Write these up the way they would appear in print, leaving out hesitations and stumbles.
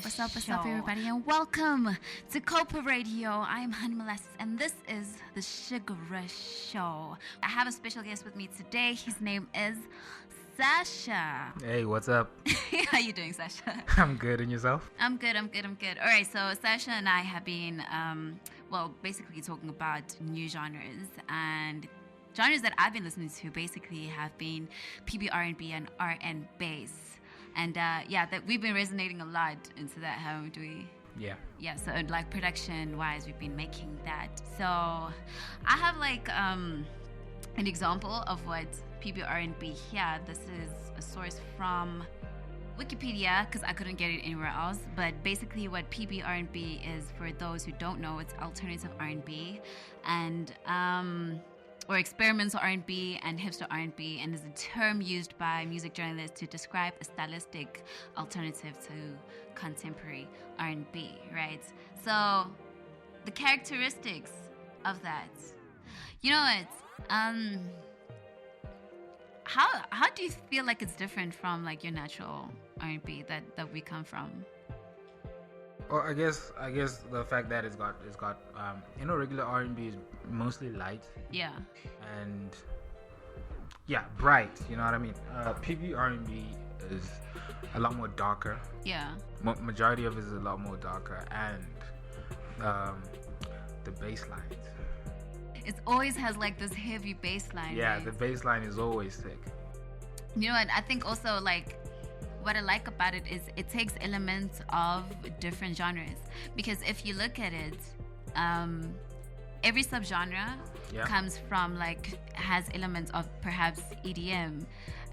What's up, everybody, and welcome to Copa Radio. I am Honey Molasses, and this is the Sugar Rush Show. I have a special guest with me today. His name is Sasha. Hey, what's up? How you doing, Sasha? I'm good, and yourself? I'm good. All right, so Sasha and I have been, basically talking about new genres, and genres that I've been listening to basically have been PB R&B and R&B bass. And that we've been resonating a lot into that, haven't we? Yeah. Yeah, so like production-wise, we've been making that. So I have like an example of what PB R&B here. This is a source from Wikipedia because I couldn't get it anywhere else. But basically what PB R&B is, for those who don't know, it's alternative R&B and or experimental R&B and hipster R&B, and is a term used by music journalists to describe a stylistic alternative to contemporary R&B, right? So the characteristics of that, you know what? How do you feel like it's different from like your natural R&B that we come from? Well, I guess the fact that it's got regular R&B is mostly light. Yeah. And yeah, bright. You know what I mean? PB R&B is a lot more darker. Yeah. Majority of it is a lot more darker, and the bass lines. It always has like this heavy bass line. Yeah, right? the bass line is always thick. You know what? I think also like what I like about it is it takes elements of different genres, because if you look at it, every subgenre comes from has elements of perhaps EDM,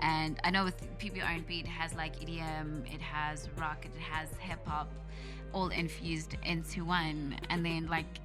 and I know with PB R&B it has like EDM, it has rock, it has hip hop, all infused into one, and then like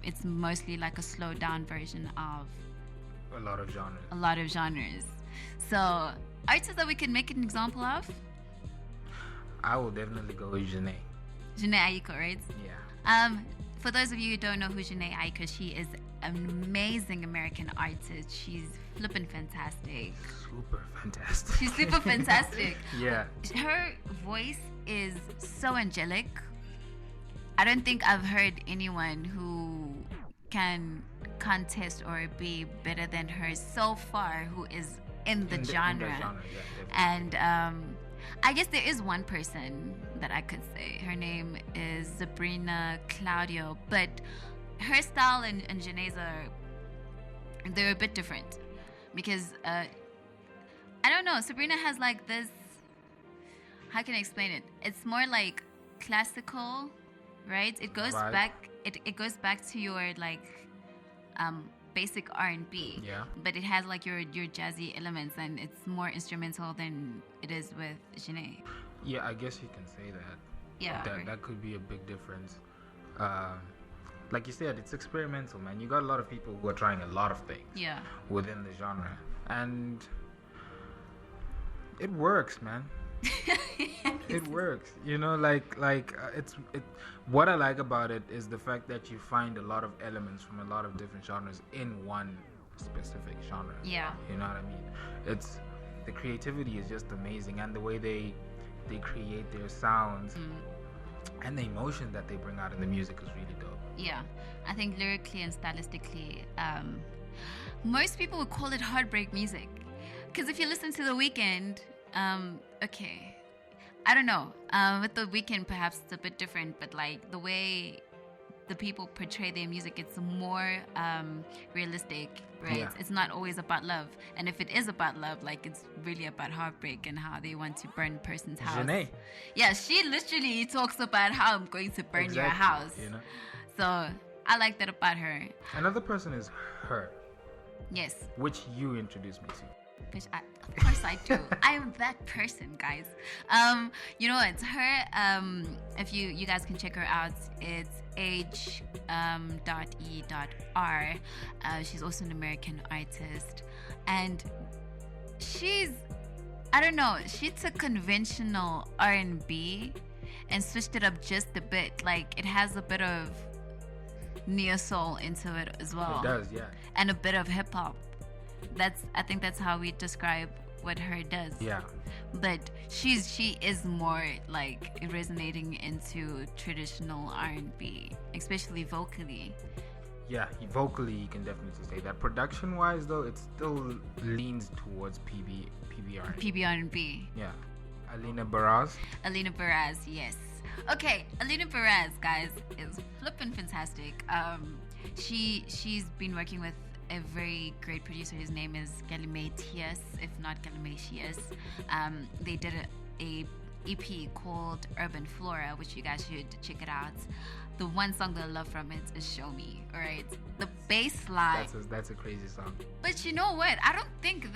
it's mostly like a slowed down version of a lot of genres. So artists that we can make an example of, I will definitely go with Jhené Aiko, right? Yeah. For those of you who don't know who Jhené Aiko, she is an amazing American artist. She's flippin' fantastic. Super fantastic. She's super fantastic. Yeah. Her voice is so angelic. I don't think I've heard anyone who can contest or be better than her so far, who is in the genre. And I guess there is one person that I could say. Her name is Sabrina Claudio, but her style and Jhené's they're a bit different, because I don't know, Sabrina has like this, how can I explain it? It's more like classical, right? It goes back. It goes back to your like basic R&B, but it has like your jazzy elements, and it's more instrumental than it is with Jhené. Yeah, I guess you can say that. Yeah, that could be a big difference. Like you said, it's experimental, man. You got a lot of people who are trying a lot of things within the genre, and it works, man. It works, you know. What I like about it is the fact that you find a lot of elements from a lot of different genres in one specific genre. Yeah, you know what I mean. It's the creativity is just amazing, and the way they create their sounds and the emotion that they bring out in the music is really dope. Yeah, I think lyrically and stylistically, most people would call it heartbreak music, because if you listen to The Weeknd, okay, I don't know. With The Weeknd, perhaps it's a bit different, but like the way the people portray their music, it's more realistic, right? Yeah. It's not always about love, and if it is about love, like it's really about heartbreak and how they want to burn a person's house. Jhené. Yeah, she literally talks about how I'm going to burn your house. You know? So I like that about her. Another person is her. Yes. Which you introduced me to. Which of course I do. I am that person, guys. You know, it's her. If you guys can check her out, it's H.E.R. She's also an American artist, and she's, I don't know, she took conventional R&B and switched it up just a bit. Like it has a bit of neo soul into it as well. It does, yeah. And a bit of hip hop. I think that's how we describe what her does. Yeah. But she is more like resonating into traditional R&B, especially vocally. Yeah, vocally you can definitely say that. Production wise though, it still leans towards PBR. PBR&B. Yeah. Alina Baraz. Alina Baraz, yes. Okay, Alina Baraz, guys, is flippin' fantastic. She's been working with a very great producer. His name is Galimatius, if not Galimatius. They did a EP called Urban Flora, which you guys should check it out. The one song that I love from it is Show Me, alright? The bass line. That's a crazy song. But you know what? I don't think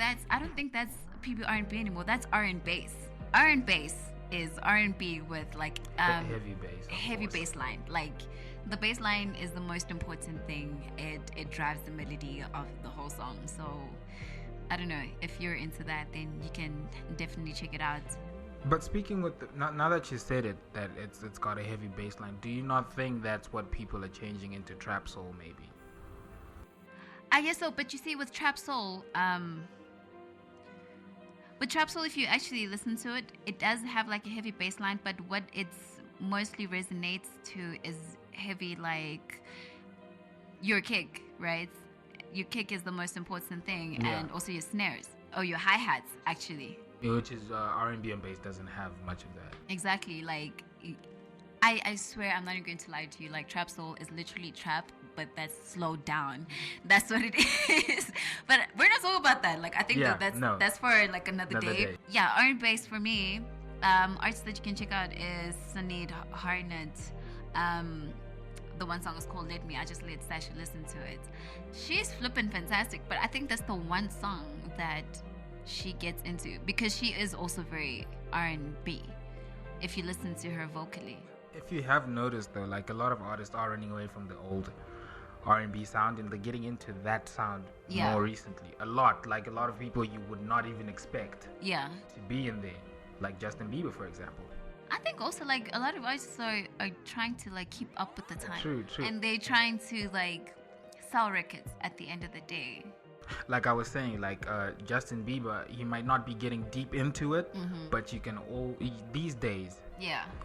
that's PBR&B anymore. That's R&B. R&B is R&B with like heavy bass. Heavy bass line. Like the bass line is the most important thing. It drives the melody of the whole song. So I don't know, if you're into that, then you can definitely check it out. But speaking with now that you said it, that it's got a heavy bass line, do you not think that's what people are changing into trap soul maybe? I guess so, but you see with trap soul, if you actually listen to it, it does have like a heavy bass line, but what it's mostly resonates to is heavy, like your kick, right? Your kick is the most important thing, Yeah. and also your snares, or your hi-hats actually. Which is R&B and bass doesn't have much of that. Exactly. Like, I swear, I'm not even going to lie to you. Like, trap soul is literally trap, but that's slowed down. That's what it is. But we're not talking about that. Like, I think that's for like another day. Yeah, R&B bass for me. Artists that you can check out is Saneed Harnett. The one song is called Let Me. I just let Sasha listen to it. She's flipping fantastic, but I think that's the one song that she gets into, because she is also very R&B if you listen to her vocally. If you have noticed though, like a lot of artists are running away from the old R&B sound and they're getting into that sound more recently. A lot of people you would not even expect to be in there, like Justin Bieber, for example. I think also like a lot of artists are trying to like keep up with the time. True. And they're trying to like sell records at the end of the day. Like I was saying, like Justin Bieber, he might not be getting deep into it, but you can these days,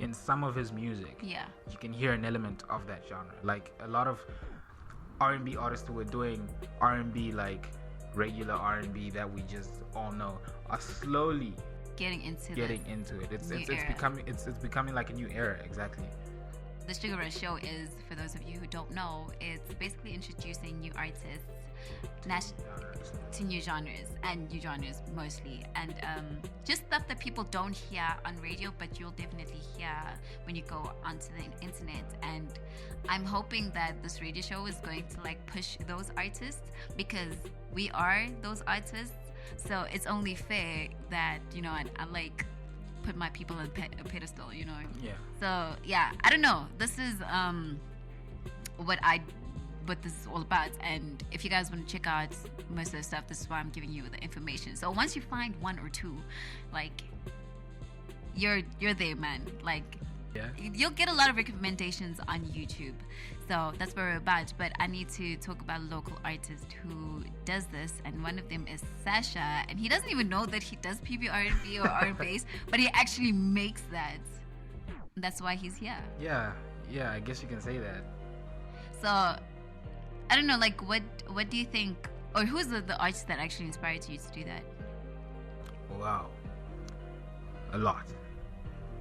in some of his music, you can hear an element of that genre. Like a lot of R&B artists who are doing R&B, like regular R&B that we just all know, are slowly getting into it. It's becoming like a new era. Exactly. The Sugar Rush Show is, for those of you who don't know, it's basically introducing new artists to new genres, and new genres mostly, and just stuff that people don't hear on radio, but you'll definitely hear when you go onto the internet. And I'm hoping that this radio show is going to like push those artists, because we are those artists. So it's only fair that, you know, I like put my people on a pedestal, you know. Yeah. So yeah, I don't know. This is what this is all about. And if you guys want to check out most of the stuff, this is why I'm giving you the information. So once you find one or two, like you're there, man. Like you'll get a lot of recommendations on YouTube. So that's what we're about. But I need to talk about a local artist who does this, and one of them is Sasha, and he doesn't even know that he does PBR&B or R&B, but he actually makes that. That's why he's here. Yeah, I guess you can say that. So I don't know, like what do you think, or who's the artist that actually inspired you to do that? Wow, a lot.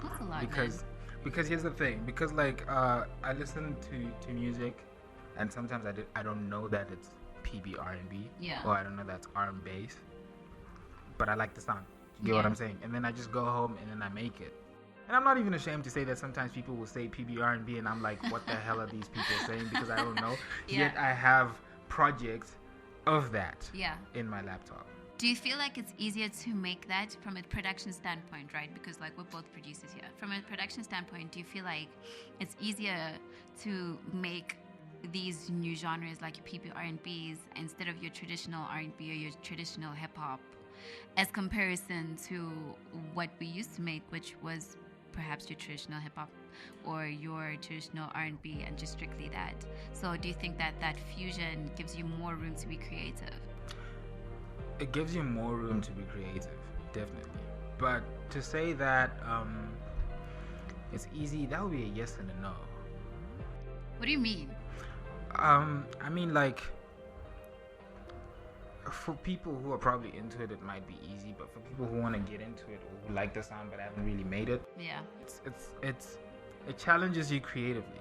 That's a lot, because here's the thing, because like I listen to music, and sometimes I don't know that it's PBR&B, or I don't know that's R&B, but I like the sound. You get what I'm saying? And then I just go home and then I make it. And I'm not even ashamed to say that sometimes people will say PBR&B and I'm like, what the hell are these people saying? Because I don't know. Yet I have projects of that in my laptop. Do you feel like it's easier to make that from a production standpoint, right? Because like we're both producers here. From a production standpoint, do you feel like it's easier to make these new genres like your PBR&Bs instead of your traditional R&B or your traditional hip hop, as comparison to what we used to make, which was perhaps your traditional hip hop or your traditional R&B and just strictly that? So do you think that that fusion gives you more room to be creative? it gives you more room to be creative, definitely. But to say that it's easy, that would be a yes and a no. What do you mean? I mean, like, for people who are probably into it, it might be easy. But for people who want to get into it or who like the sound but haven't really made it, it challenges you creatively.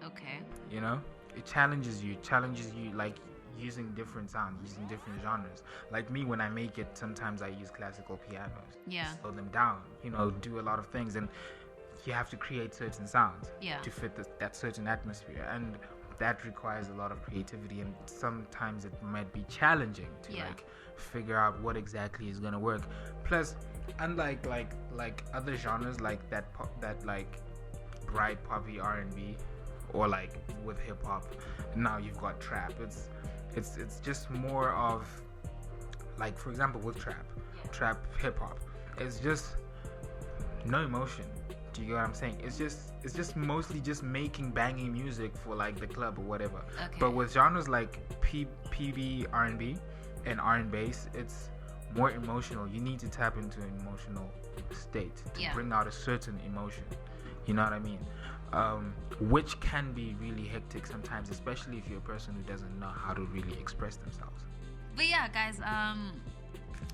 Okay. You know, it challenges you like using different sounds, using different genres. Like me, when I make it, sometimes I use classical pianos. Yeah. Slow them down. You know, do a lot of things, and you have to create certain sounds to fit that certain atmosphere, and that requires a lot of creativity, and sometimes it might be challenging to like figure out what exactly is gonna work. Plus, unlike like other genres like that like bright poppy R&B, or like with hip hop, now you've got trap. It's just more of, like, for example, with trap hip hop, it's just no emotion. Do you get what I'm saying? It's just mostly just making banging music for like the club or whatever. Okay. But with genres like PB R&B and R&Bass, it's more emotional. You need to tap into an emotional state to bring out a certain emotion. You know what I mean? Which can be really hectic sometimes, especially if you're a person who doesn't know how to really express themselves. But yeah, guys,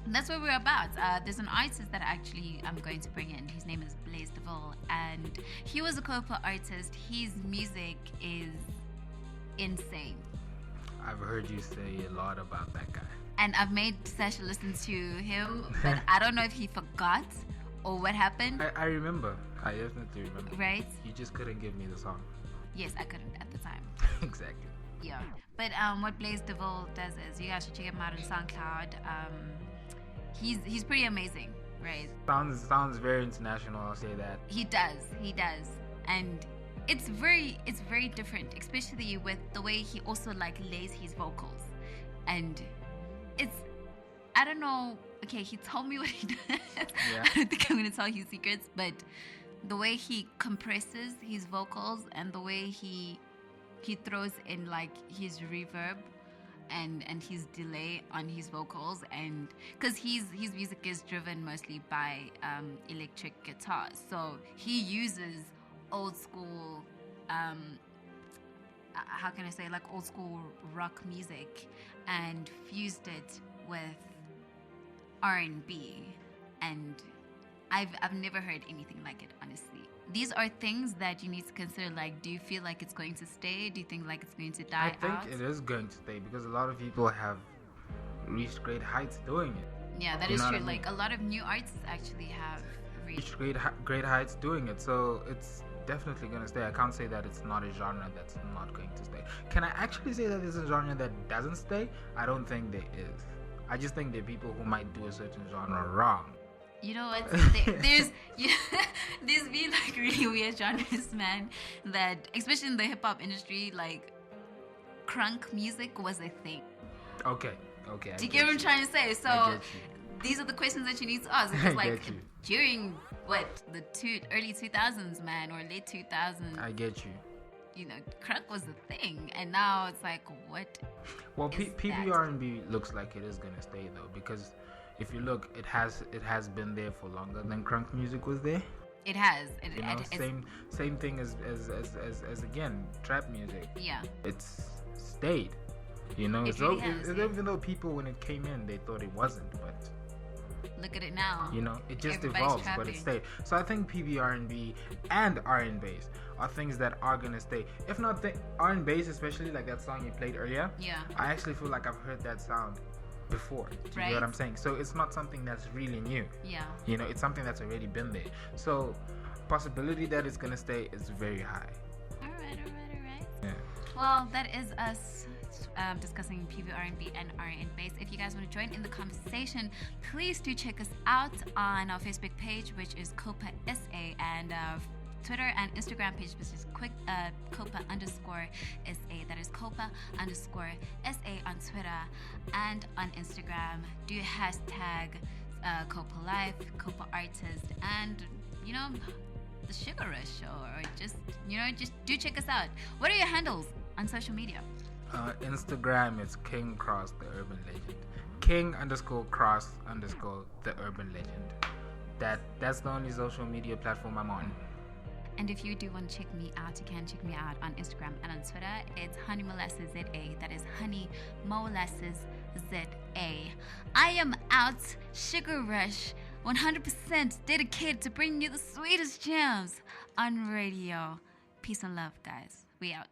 that's what we're about. There's an artist that actually I'm going to bring in. His name is Blaze DeVille, and he was a Copa artist. His music is insane. I've heard you say a lot about that guy. And I've made Sasha listen to him, but I don't know if he forgot or what happened. I remember. I definitely remember. Right? You just couldn't give me the song. Yes, I couldn't at the time. Exactly. Yeah. But what Blaze DeVille does is, you guys should check him out on SoundCloud. He's pretty amazing, right? Sounds very international, I'll say that. He does. And it's very different, especially with the way he also like lays his vocals. And I don't know, okay, he told me what he does. Yeah. I don't think I'm gonna tell his secrets, but the way he compresses his vocals and the way he throws in like his reverb and his delay on his vocals, and because his music is driven mostly by electric guitar, so he uses old school how can I say, like old school rock music and fused it with R&B, and I've never heard anything like it, honestly. These are things that you need to consider. Like, do you feel like it's going to stay? Do you think like it's going to die out? I think it is going to stay, because a lot of people have reached great heights doing it. Yeah, that is true. Like, a lot of new artists actually have reached great heights doing it. So it's definitely going to stay. I can't say that it's not a genre that's not going to stay. Can I actually say that there's a genre that doesn't stay? I don't think there is. I just think there are people who might do a certain genre wrong. You know what? There's been like really weird genres, man. That especially in the hip hop industry, like crunk music was a thing. Okay. Do you get what I'm trying to say? So these are the questions that you need to ask. It's like during the early 2000s, man, or late 2000s. I get you. You know, crunk was a thing, and now it's like, what? Well, PB R&B looks like it is gonna stay though, because if you look, it has been there for longer than crunk music was there. It has. Same thing as again trap music. Yeah. It's stayed. You know, even though people when it came in they thought it wasn't, but look at it now. You know, it just evolves, but it stayed. So I think PB R&B and R&Bass are things that are gonna stay. If not R&Bass, especially like that song you played earlier. Yeah. I actually feel like I've heard that sound before. Do you know what I'm saying? So it's not something that's really new. Yeah. You know, it's something that's already been there. So possibility that it's gonna stay is very high. All right. Yeah. Well, that is us discussing PB R&B and R&Bass. If you guys want to join in the conversation, please do check us out on our Facebook page, which is Copa SA, and Twitter and Instagram page, which is Copa_SA. That is Copa_SA on Twitter and on Instagram. Do hashtag Copa Life, Copa Artist, and you know, the Sugar Rush Show, or just do check us out. What are your handles on social media? Instagram is King Cross the Urban Legend. King_cross_ the urban legend. That's the only social media platform I'm on. And if you do want to check me out, you can check me out on Instagram and on Twitter. It's Honey Molasses ZA. That is Honey Molasses ZA. I am out. Sugar Rush, 100% dedicated to bringing you the sweetest jams on radio. Peace and love, guys. We out.